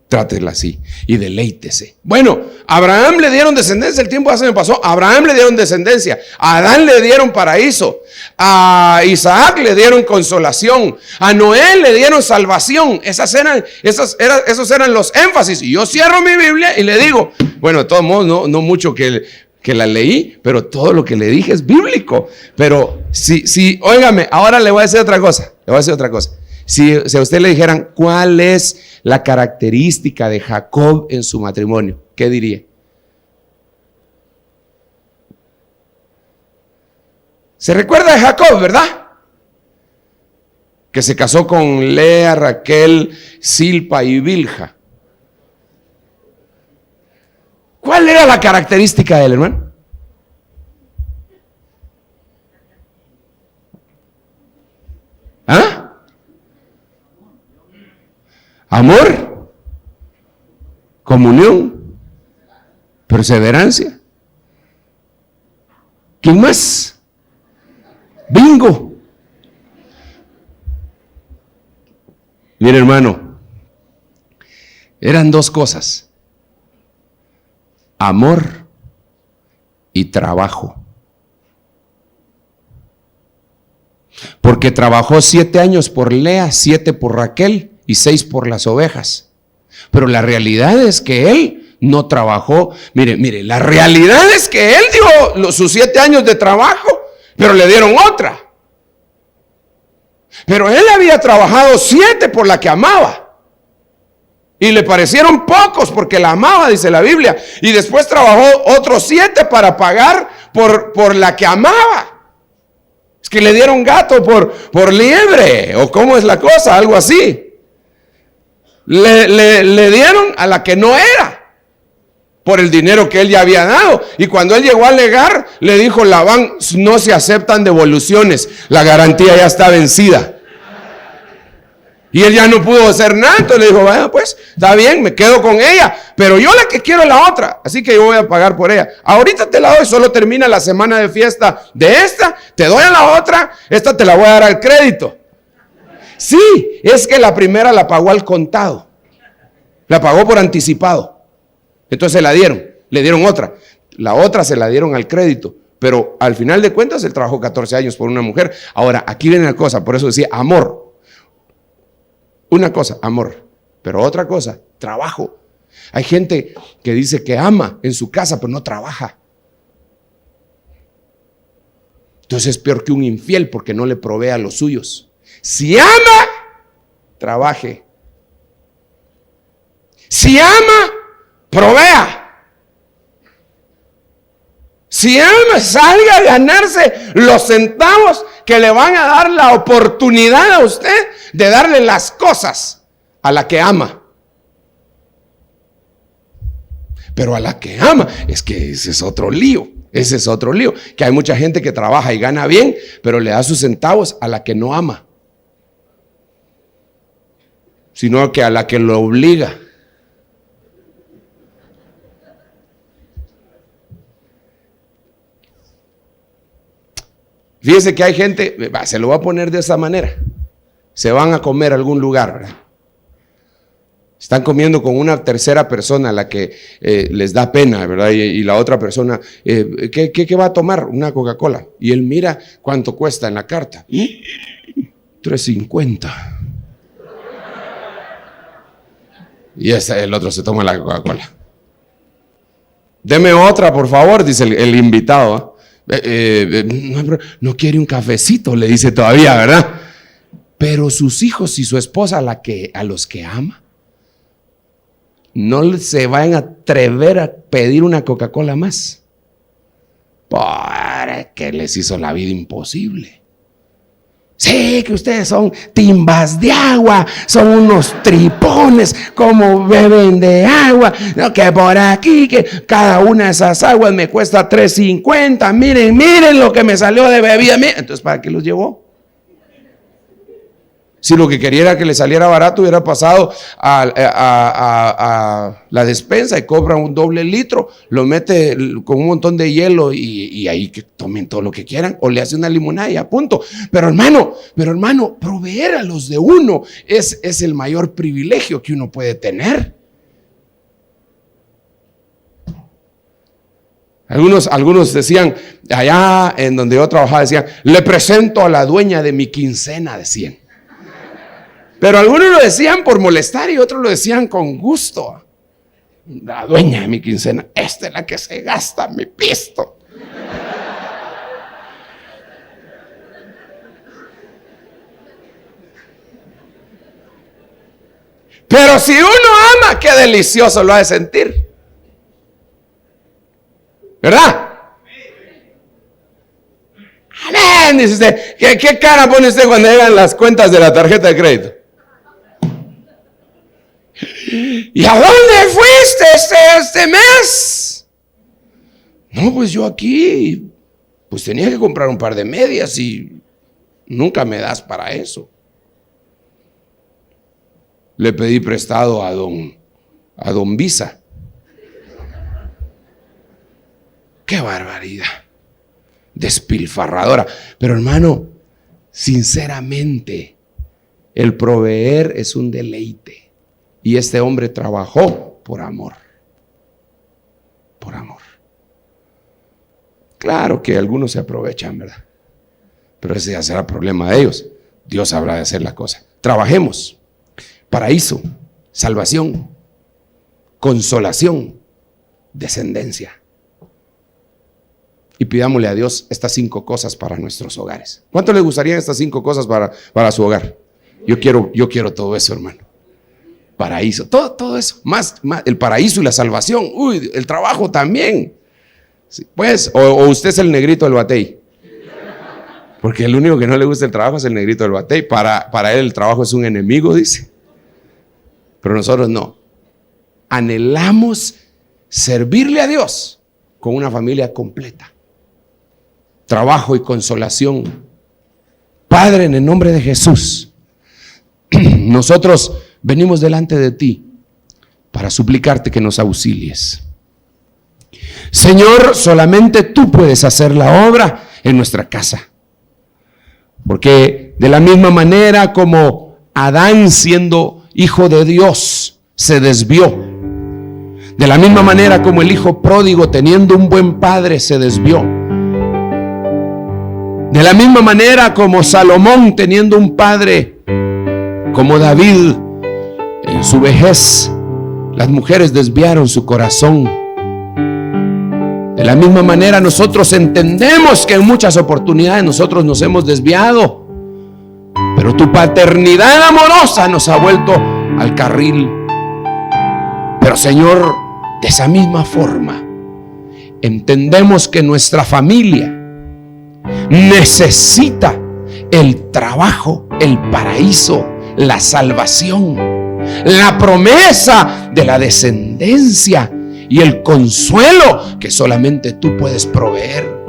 Trátela así y deleítese. Bueno, a Abraham le dieron descendencia, el tiempo hace me pasó. A Abraham le dieron descendencia, a Adán le dieron paraíso, a Isaac le dieron consolación, a Noé le dieron salvación. Esos eran los énfasis. Y yo cierro mi Biblia y le digo, bueno, de todos modos, no mucho que la leí, pero todo lo que le dije es bíblico. Pero óigame, ahora le voy a decir otra cosa. Si a usted le dijeran cuál es la característica de Jacob en su matrimonio, ¿qué diría? ¿Se recuerda de Jacob, verdad? Que se casó con Lea, Raquel, Silpa y Bilha. ¿Cuál era la característica de él, hermano? ¿Ah? Amor, comunión, perseverancia. ¿Quién más? Bingo. Mire, hermano, eran dos cosas: amor y trabajo. Porque trabajó 7 años por Lea, 7 por Raquel y 6 por las ovejas. Pero la realidad es que él no trabajó. Mire, la realidad es que él dio sus 7 años de trabajo, pero le dieron otra. Pero él había trabajado 7 por la que amaba. Y le parecieron pocos porque la amaba, dice la Biblia. Y después trabajó otros 7 para pagar por la que amaba. Es que le dieron gato por liebre, o cómo es la cosa, algo así. Le dieron a la que no era, por el dinero que él ya había dado. Y cuando él llegó a alegar, le dijo Labán: no se aceptan devoluciones, la garantía ya está vencida. Y él ya no pudo hacer nada. Entonces le dijo: bueno, pues está bien, me quedo con ella, pero yo la que quiero es la otra, así que yo voy a pagar por ella. Ahorita te la doy, solo termina la semana de fiesta de esta, te doy a la otra, esta te la voy a dar al crédito. Sí, es que la primera la pagó al contado, la pagó por anticipado. Entonces se la dieron, le dieron otra, la otra se la dieron al crédito. Pero al final de cuentas él trabajó 14 años por una mujer. Ahora, aquí viene la cosa, por eso decía amor. Una cosa, amor, pero otra cosa, trabajo. Hay gente que dice que ama en su casa, pero no trabaja. Entonces es peor que un infiel porque no le provee a los suyos. Si ama, trabaje. Si ama, provea. Si ama, salga a ganarse los centavos que le van a dar la oportunidad a usted de darle las cosas a la que ama. Pero a la que ama, es que ese es otro lío. Ese es otro lío. Que hay mucha gente que trabaja y gana bien, pero le da sus centavos a la que no ama, sino que a la que lo obliga. Fíjese que hay gente, se lo va a poner de esa manera. Se van a comer a algún lugar, ¿verdad? Están comiendo con una tercera persona a la que les da pena, ¿verdad? Y la otra persona, ¿qué va a tomar? Una Coca-Cola. Y él mira cuánto cuesta en la carta. $3.50. Y el otro se toma la Coca-Cola. Deme otra, por favor, dice el invitado. No quiere un cafecito, le dice todavía, ¿verdad? Pero sus hijos y su esposa, a los que ama, no se van a atrever a pedir una Coca-Cola más, porque les hizo la vida imposible. Sí, que ustedes son timbas de agua, son unos tripones, como beben de agua, no, que por aquí, que cada una de esas aguas me cuesta $3.50, miren lo que me salió de bebida. Entonces, ¿para qué los llevó? Si lo que quería era que le saliera barato, hubiera pasado a la despensa y compra un doble litro, lo mete con un montón de hielo y ahí que tomen todo lo que quieran, o le hace una limonada y a punto. Pero hermano, proveer a los de uno es el mayor privilegio que uno puede tener. Algunos decían, allá en donde yo trabajaba, decían: le presento a la dueña de mi quincena, decían. Pero algunos lo decían por molestar y otros lo decían con gusto. La dueña de mi quincena, esta es la que se gasta mi pisto. Pero si uno ama, qué delicioso lo ha de sentir, ¿verdad? Amén, dice usted. ¿Qué cara pone usted cuando llegan las cuentas de la tarjeta de crédito? ¿Y a dónde fuiste este mes? No, pues yo aquí, pues tenía que comprar un par de medias y nunca me das para eso. Le pedí prestado a don Visa. ¡Qué barbaridad! Despilfarradora. Pero hermano, sinceramente, el proveer es un deleite. Y este hombre trabajó por amor. Por amor. Claro que algunos se aprovechan, ¿verdad? Pero ese ya será problema de ellos. Dios habrá de hacer la cosa. Trabajemos. Paraíso, salvación, consolación, descendencia. Y pidámosle a Dios estas 5 cosas para nuestros hogares. ¿Cuánto les gustarían estas 5 cosas para su hogar? Yo quiero todo eso, hermano. Paraíso, todo eso. Más el paraíso y la salvación. Uy, el trabajo también. Sí, pues, o usted es el negrito del batey. Porque el único que no le gusta el trabajo es el negrito del batey. Para él el trabajo es un enemigo, dice. Pero nosotros no. Anhelamos servirle a Dios con una familia completa. Trabajo y consolación. Padre, en el nombre de Jesús, nosotros venimos delante de ti para suplicarte que nos auxilies. Señor, solamente tú puedes hacer la obra en nuestra casa. Porque de la misma manera como Adán, siendo hijo de Dios, se desvió, de la misma manera como el hijo pródigo, teniendo un buen padre, se desvió, de la misma manera como Salomón, teniendo un padre como David, en su vejez las mujeres desviaron su corazón. De la misma manera nosotros entendemos que en muchas oportunidades nosotros nos hemos desviado, pero tu paternidad amorosa nos ha vuelto al carril. Pero Señor, de esa misma forma, entendemos que nuestra familia necesita el trabajo, el paraíso, la salvación, la promesa de la descendencia y el consuelo que solamente tú puedes proveer.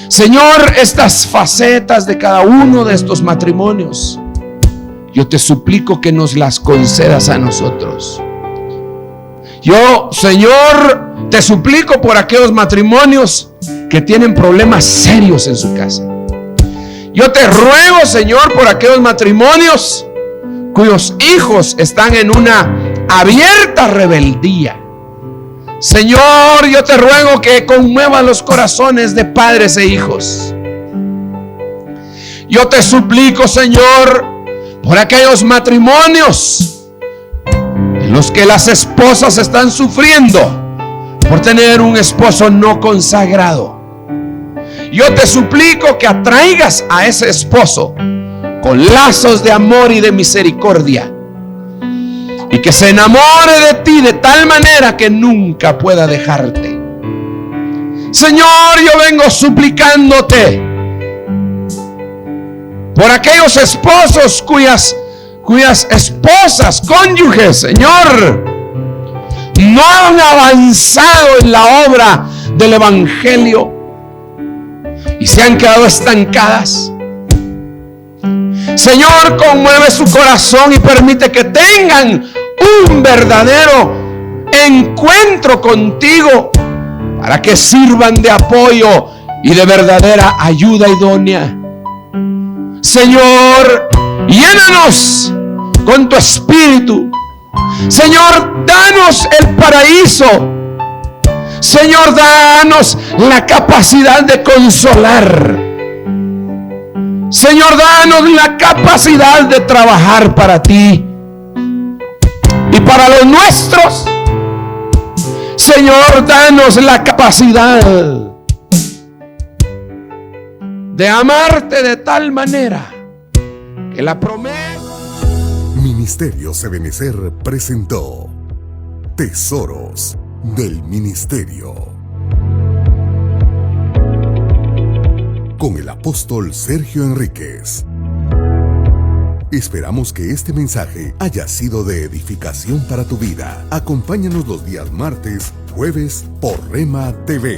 Señor, estas facetas de cada uno de estos matrimonios, yo te suplico que nos las concedas a nosotros. Yo, Señor, te suplico por aquellos matrimonios que tienen problemas serios en su casa. Yo te ruego, Señor, por aquellos matrimonios cuyos hijos están en una abierta rebeldía. Señor, yo te ruego que conmueva los corazones de padres e hijos. Yo te suplico, Señor, por aquellos matrimonios en los que las esposas están sufriendo por tener un esposo no consagrado. Yo te suplico que atraigas a ese esposo con lazos de amor y de misericordia, y que se enamore de ti de tal manera que nunca pueda dejarte. Señor, yo vengo suplicándote por aquellos esposos cuyas esposas, cónyuges, Señor, no han avanzado en la obra del evangelio y se han quedado estancadas. Señor, conmueve su corazón y permite que tengan un verdadero encuentro contigo para que sirvan de apoyo y de verdadera ayuda idónea. Señor, llénanos con tu espíritu. Señor, danos el paraíso. Señor, danos la capacidad de consolar. Señor, danos la capacidad de trabajar para ti y para los nuestros. Señor, danos la capacidad de amarte de tal manera que la promesa. Ministerios Ebenecer presentó Tesoros del Ministerio con el apóstol Sergio Enríquez. Esperamos que este mensaje haya sido de edificación para tu vida. Acompáñanos los días martes, jueves por Rema TV.